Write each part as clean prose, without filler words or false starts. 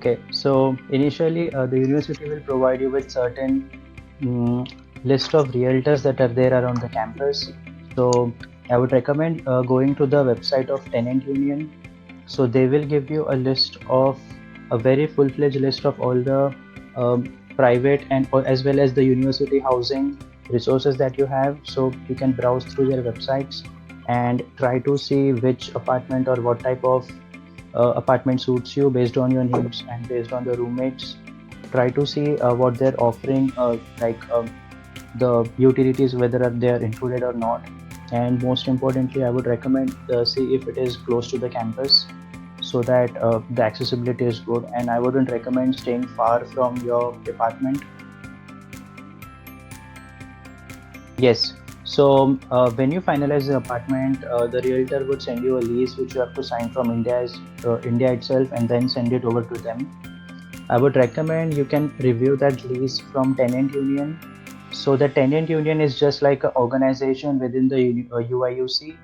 Okay, so initially the university will provide you with certain list of realtors that are there around the campus. So I would recommend going to the website of Tenant Union. So they will give you a list of a very full-fledged list of all the private and as well as the university housing resources that you have. So you can browse through their websites and try to see which apartment or what type of apartment suits you based on your needs and based on the roommates. Try to see what they're offering, the utilities, whether they are included or not. And most importantly, I would recommend see if it is close to the campus so that the accessibility is good. And I wouldn't recommend staying far from your department. Yes. So when you finalize the apartment, the realtor would send you a lease which you have to sign from India itself and then send it over to them. I would recommend you can review that lease from Tenant Union. So the Tenant Union is just like an organization within the UIUC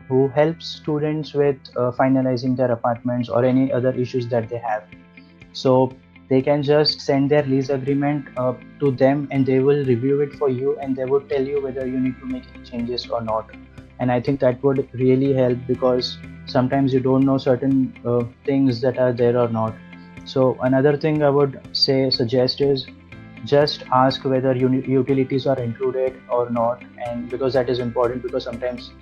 who helps students with finalizing their apartments or any other issues that they have. So they can just send their lease agreement to them and they will review it for you and they would tell you whether you need to make any changes or not. And I think that would really help because sometimes you don't know certain things that are there or not. So another thing I would suggest is just ask whether utilities are included or not, and because that is important, because sometimes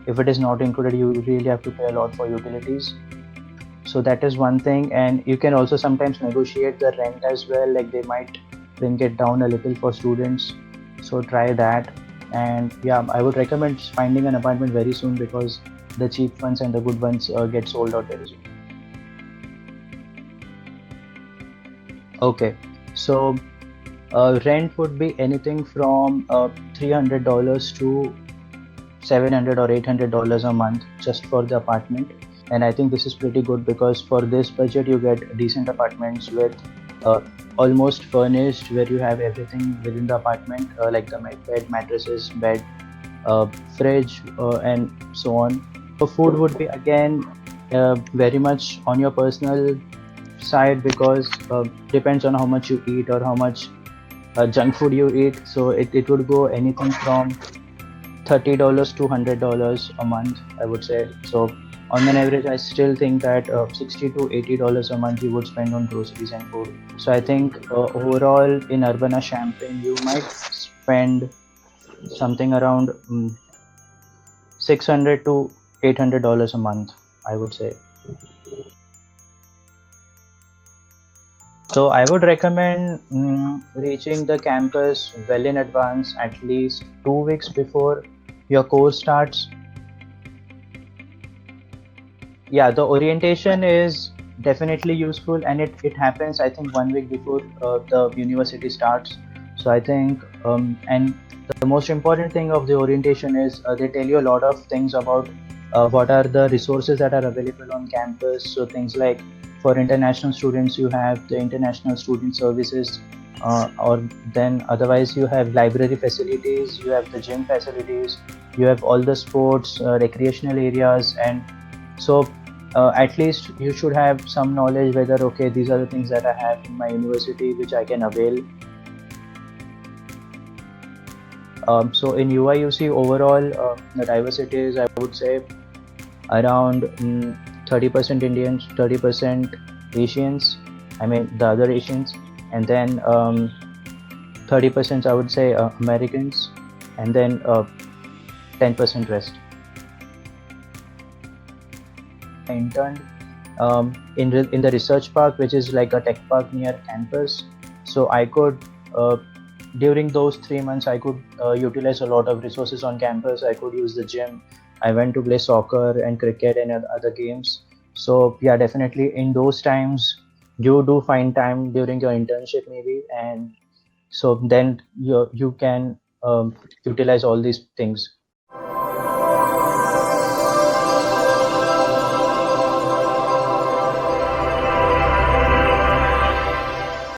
if it is not included you really have to pay a lot for utilities. So that is one thing, and you can also sometimes negotiate the rent as well, like they might bring it down a little for students, so try that. And yeah, I would recommend finding an apartment very soon because the cheap ones and the good ones get sold out very soon. Okay, so rent would be anything from $300 to 700 or $800 a month just for the apartment. And I think this is pretty good because for this budget you get decent apartments with uh, almost furnished, where you have everything within the apartment, like the bed, mattresses, bed, uh, fridge, and so on. So food would be again very much on your personal side because depends on how much you eat or how much junk food you eat. So it would go anything from $30 to $100 a month, I would say. So on an average, I still think that $60 to $80 a month you would spend on groceries and food. So I think overall in Urbana Champaign, you might spend something around 600 to $800 a month, I would say. So I would recommend reaching the campus well in advance, at least 2 weeks before your course starts. Yeah, the orientation is definitely useful, and it happens I think 1 week before the university starts. So I think and the most important thing of the orientation is they tell you a lot of things about what are the resources that are available on campus. So things like for international students you have the international student services, or then otherwise you have library facilities, you have the gym facilities, you have all the sports recreational areas. And so at least you should have some knowledge whether okay, these are the things that I have in my university which I can avail. So in UIUC overall, the diversity is, I would say, around 30% Indians, 30% Asians, I mean the other Asians, and then 30% I would say Americans, and then 10% rest. I interned in the research park, which is like a tech park near campus. So I could during those 3 months I could utilize a lot of resources on campus. I could use the gym. I went to play soccer and cricket and other games. So yeah, definitely in those times you do find time during your internship maybe, and so then you can utilize all these things.